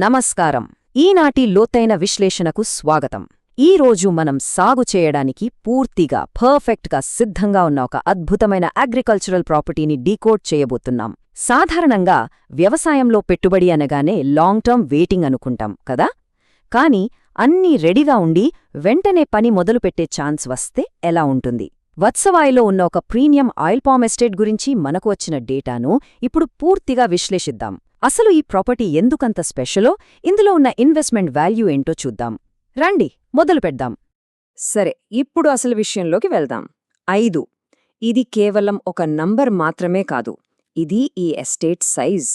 నమస్కారం. ఈనాటి లోతైన విశ్లేషణకు స్వాగతం. ఈరోజు మనం సాగు చేయడానికి పూర్తిగా పర్ఫెక్ట్గా సిద్ధంగా ఉన్న ఒక అద్భుతమైన అగ్రికల్చరల్ ప్రాపర్టీని డీకోడ్ చేయబోతున్నాం. సాధారణంగా వ్యవసాయంలో పెట్టుబడి అనగానే లాంగ్ టర్మ్ వెయిటింగ్ అనుకుంటాం కదా. కాని అన్నీ రెడీగా ఉండి వెంటనే పని మొదలుపెట్టే ఛాన్స్ వస్తే ఎలా ఉంటుంది? వత్సవాయిలో ఉన్న ఒక ప్రీమియం ఆయిల్ పామ్ ఎస్టేట్ గురించి మనకు వచ్చిన డేటాను ఇప్పుడు పూర్తిగా విశ్లేషిద్దాం. అసలు ఈ ప్రాపర్టీ ఎందుకంత స్పెషలో, ఇందులో ఉన్న ఇన్వెస్ట్మెంట్ వాల్యూ ఏంటో చూద్దాం. రండి మొదలు పెడ్దాం. సరే, ఇప్పుడు అసలు విషయంలోకి వెళ్దాం. 5 ఇది కేవలం ఒక నంబర్ మాత్రమే కాదు, ఇది ఈ ఎస్టేట్ సైజ్.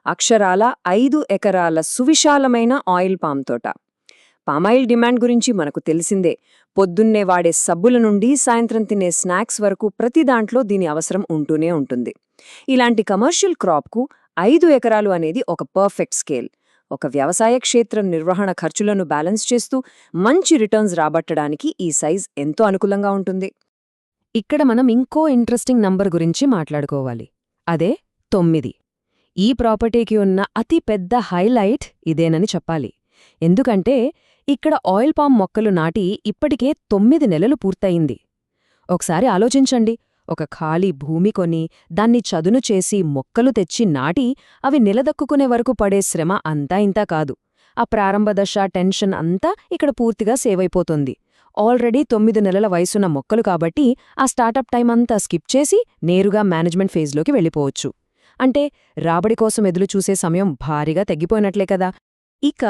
అక్షరాల 5 ఎకరాల సువిశాలమైన ఆయిల్ పామ్ తోట. పామాయిల్ డిమాండ్ గురించి మనకు తెలిసిందే. పొద్దున్నే వాడే సబ్బుల నుండి సాయంత్రం తినే స్నాక్స్ వరకు ప్రతి దాంట్లో దీని అవసరం ఉంటూనే ఉంటుంది. ఇలాంటి కమర్షియల్ క్రాప్కు 5 ఎకరాలు అనేది ఒక పర్ఫెక్ట్ స్కేల్. ఒక వ్యవసాయ క్షేత్రం నిర్వహణ ఖర్చులను బ్యాలెన్స్ చేస్తూ మంచి రిటర్న్స్ రాబట్టడానికి ఈ సైజ్ ఎంతో అనుకూలంగా ఉంటుంది. ఇక్కడ మనం ఇంకో ఇంట్రెస్టింగ్ నంబర్ గురించి మాట్లాడుకోవాలి. అదే 9. ఈ ప్రాపర్టీకి ఉన్న అతి పెద్ద హైలైట్ ఇదేనని చెప్పాలి. ఎందుకంటే ఇక్కడ ఆయిల్ పామ్ మొక్కలు నాటి ఇప్పటికే 9 నెలలు పూర్తయింది. ఒకసారి ఆలోచించండి. ఒక ఖాళీ భూమి కొని దాన్ని చదును చేసి మొక్కలు తెచ్చి నాటి అవి నిలదొక్కునే వరకు పడే శ్రమ అంతా ఇంతా కాదు. ఆ ప్రారంభ దశ టెన్షన్ అంతా ఇక్కడ పూర్తిగా సేవైపోతుంది. ఆల్రెడీ 9 నెలల వయసున్న మొక్కలు కాబట్టి ఆ స్టార్టప్ టైం అంతా స్కిప్ చేసి నేరుగా మేనేజ్మెంట్ ఫేజ్లోకి వెళ్ళిపోవచ్చు. అంటే రాబడి కోసం ఎదురుచూసే సమయం భారీగా తగ్గిపోయినట్లే కదా. ఇక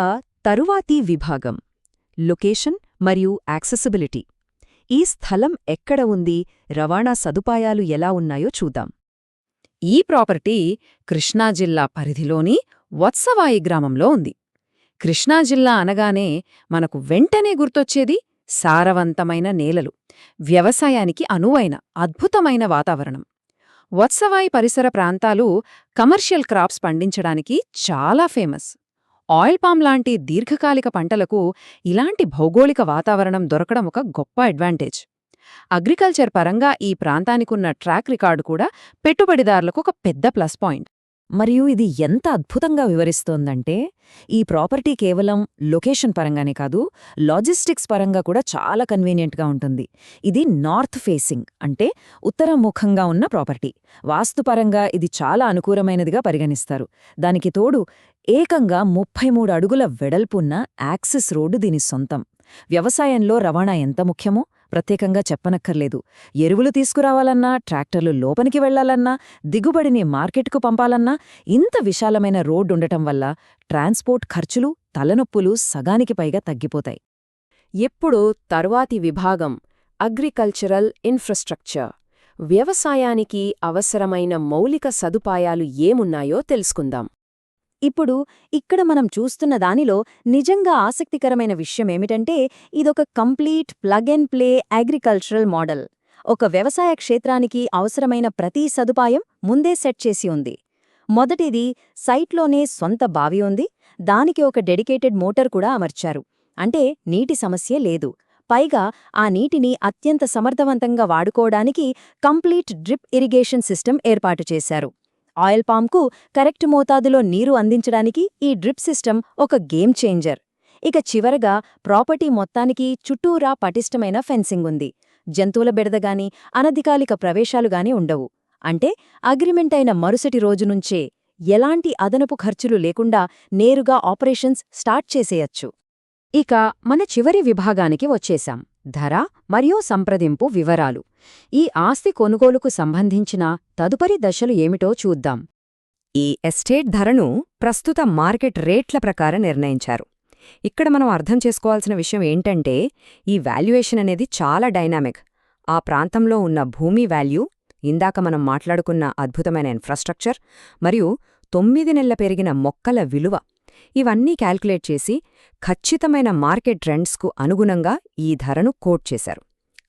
తరువాతి విభాగం లొకేషన్ మరియు యాక్సెసిబిలిటీ. ఈ స్థలం ఎక్కడ ఉంది, రవాణా సదుపాయాలు ఎలా ఉన్నాయో చూద్దాం. ఈ ప్రాపర్టీ కృష్ణా జిల్లా పరిధిలోని వత్సవాయి గ్రామంలో ఉంది. కృష్ణా జిల్లా అనగానే మనకు వెంటనే గుర్తొచ్చేది సారవంతమైన నేలలు, వ్యవసాయానికి అనువైన అద్భుతమైన వాతావరణం. వత్సవాయి పరిసర ప్రాంతాలు కమర్షియల్ క్రాప్స్ పండించడానికి చాలా ఫేమస్. ఆయిల్ పామ్ లాంటి దీర్ఘకాలిక పంటలకు ఇలాంటి భౌగోళిక వాతావరణం దొరకడం ఒక గొప్ప అడ్వాంటేజ్. అగ్రికల్చర్ పరంగా ఈ ప్రాంతానికున్న ట్రాక్ రికార్డు కూడా పెట్టుబడిదారులకు ఒక పెద్ద ప్లస్ పాయింట్. మరియు ఇది ఎంత అద్భుతంగా వివరిస్తోందంటే ఈ ప్రాపర్టీ కేవలం లొకేషన్ పరంగానే కాదు, లాజిస్టిక్స్ పరంగా కూడా చాలా కన్వీనియంట్గా ఉంటుంది. ఇది నార్త్ ఫేసింగ్ అంటే ఉత్తరముఖంగా ఉన్న ప్రాపర్టీ. వాస్తుపరంగా ఇది చాలా అనుకూలమైనదిగా పరిగణిస్తారు. దానికి తోడు ఏకంగా 33 అడుగుల వెడల్పున్న యాక్సిస్ రోడ్డు దీని సొంతం. వ్యవసాయంలో రవాణా ఎంత ముఖ్యమో ప్రత్యేకంగా చెప్పనక్కర్లేదు. ఎరువులు తీసుకురావాలన్నా, ట్రాక్టర్లు లోపలికి వెళ్లాలన్నా, దిగుబడిని మార్కెట్కు పంపాలన్నా ఇంత విశాలమైన రోడ్డుండటం వల్ల ట్రాన్స్పోర్ట్ ఖర్చులు, తలనొప్పులు సగానికి పైగా తగ్గిపోతాయి. ఎప్పుడు తరువాతి విభాగం అగ్రికల్చరల్ ఇన్ఫ్రాస్ట్రక్చర్. వ్యవసాయానికి అవసరమైన మౌలిక సదుపాయాలు ఏమున్నాయో తెలుసుకుందాం. ఇప్పుడు ఇక్కడ మనం చూస్తున్న దానిలో నిజంగా ఆసక్తికరమైన విషయమేమిటంటే ఇదొక complete plug and play agricultural model. ఒక వ్యవసాయ క్షేత్రానికి అవసరమైన ప్రతి సదుపాయం ముందే సెట్ చేసి ఉంది. మొదటిది, సైట్లోనే సొంత బావి ఉంది. దానికి ఒక డెడికేటెడ్ మోటార్ కూడా అమర్చారు. అంటే నీటి సమస్య లేదు. పైగా ఆ నీటిని అత్యంత సమర్థవంతంగా వాడుకోవడానికి కంప్లీట్ డ్రిప్ ఇరిగేషన్ సిస్టమ్ ఏర్పాటు చేశారు. ఆయిల్ పామ్కు కరెక్ట్ మోతాదులో నీరు అందించడానికి ఈ డ్రిప్ సిస్టమ్ ఒక గేమ్ చేంజర్. ఇక చివరగా ప్రాపర్టీ మొత్తానికి చుట్టూరా పటిష్టమైన ఫెన్సింగ్ ఉంది. జంతువుల బెడదగాని, అనధికారిక ప్రవేశాలుగాని ఉండవు. అంటే అగ్రిమెంట్ అయిన మరుసటి రోజునుంచే ఎలాంటి అదనపు ఖర్చులు లేకుండా నేరుగా ఆపరేషన్స్ స్టార్ట్ చేసేయచ్చు. ఇక మన చివరి విభాగానికి వచ్చేశాం. ధర మరియు సంప్రదింపు వివరాలు. ఈ ఆస్తి కొనుగోలుకు సంబంధించిన తదుపరి దశలు ఏమిటో చూద్దాం. ఈ ఎస్టేట్ ధరను ప్రస్తుత మార్కెట్ రేట్ల ప్రకారం నిర్ణయించారు. ఇక్కడ మనం అర్థం చేసుకోవాల్సిన విషయం ఏంటంటే ఈ వాల్యుయేషన్ అనేది చాలా డైనామిక్. ఆ ప్రాంతంలో ఉన్న భూమి వాల్యూ, ఇందాక మనం మాట్లాడుకున్న అద్భుతమైన ఇన్ఫ్రాస్ట్రక్చర్ మరియు 9 నెలల పెరిగిన మొక్కల విలువ, ఇవన్నీ క్యాల్కులేట్ చేసి ఖచ్చితమైన మార్కెట్ ట్రెండ్స్కు అనుగుణంగా ఈ ధరను కోట్ చేశారు.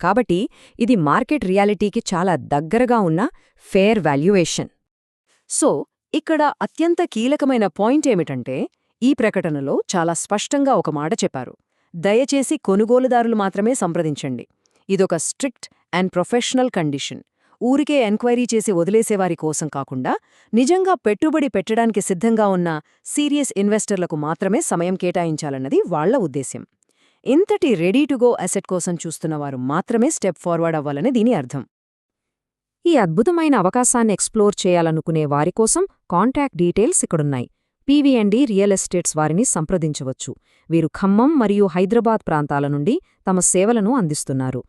కాబట్టి ఇది మార్కెట్ రియాలిటీకి చాలా దగ్గరగా ఉన్న ఫేర్ వాల్యుయేషన్. సో ఇక్కడ అత్యంత కీలకమైన పాయింట్ ఏమిటంటే ఈ ప్రకటనలో చాలా స్పష్టంగా ఒక మాట చెప్పారు: దయచేసి కొనుగోలుదారులు మాత్రమే సంప్రదించండి. ఇదొక స్ట్రిక్ట్ అండ్ ప్రొఫెషనల్ కండిషన్. ఊరికే ఎంక్వైరీ చేసి వదిలేసేవారి కోసం కాకుండా నిజంగా పెట్టుబడి పెట్టడానికి సిద్ధంగా ఉన్న సీరియస్ ఇన్వెస్టర్లకు మాత్రమే సమయం కేటాయించాలన్నది వాళ్ల ఉద్దేశ్యం. ఇంతటి రెడీ టు గో అసెట్ కోసం చూస్తున్నవారు మాత్రమే స్టెప్ ఫార్వర్డ్ అవ్వాలని దీని అర్థం. ఈ అద్భుతమైన అవకాశాన్ని ఎక్స్ప్లోర్ చేయాలనుకునే వారికోసం కాంటాక్ట్ డీటెయిల్స్ ఇక్కడున్నాయి. PV&D రియల్ ఎస్టేట్స్ వారిని సంప్రదించవచ్చు. వీరు ఖమ్మం మరియు హైదరాబాద్ ప్రాంతాల నుండి తమ సేవలను అందిస్తున్నారు.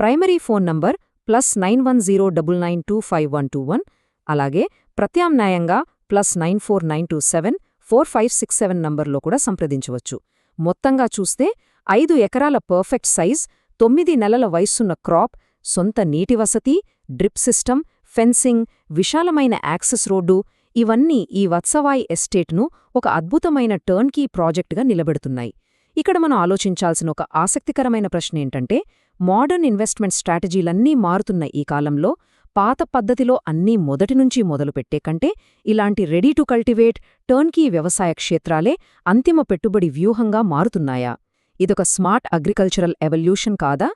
ప్రైమరీ ఫోన్ నంబర్ +9109925121, అలాగే ప్రత్యామ్నాయంగా +949274567 నంబర్లో కూడా సంప్రదించవచ్చు. మొత్తంగా చూస్తే 5 ఎకరాల పర్ఫెక్ట్ సైజ్, 9 నెలల వయస్సున్న క్రాప్, సొంత నీటి వసతి, డ్రిప్ సిస్టమ్, ఫెన్సింగ్, విశాలమైన యాక్సెస్ రోడ్డు ఇవన్నీ ఈ వత్సవాయి ఎస్టేట్ను ఒక అద్భుతమైన టర్న్కీ ప్రాజెక్టుగా నిలబెడుతున్నాయి. ఇక్కడ మనం ఆలోచించాల్సిన ఒక ఆసక్తికరమైన ప్రశ్నేంటంటే, మోడర్న్ ఇన్వెస్ట్మెంట్ స్ట్రాటజీలన్నీ మారుతున్న ఈ కాలంలో పాత పద్ధతిలో అన్నీ మొదటినుంచి మొదలుపెట్టే కంటే ఇలాంటి రెడీ టు కల్టివేట్ టర్న్కీ వ్యవసాయ క్షేత్రాలే అంతిమ పెట్టుబడి వ్యూహంగా మారుతున్నాయా? ఇదొక స్మార్ట్ అగ్రికల్చరల్ ఎవల్యూషన్ కాదా?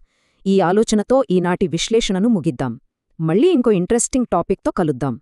ఈ ఆలోచనతో ఈనాటి విశ్లేషణను ముగిద్దాం. మళ్ళీ ఇంకో ఇంట్రెస్టింగ్ టాపిక్తో కలుద్దాం.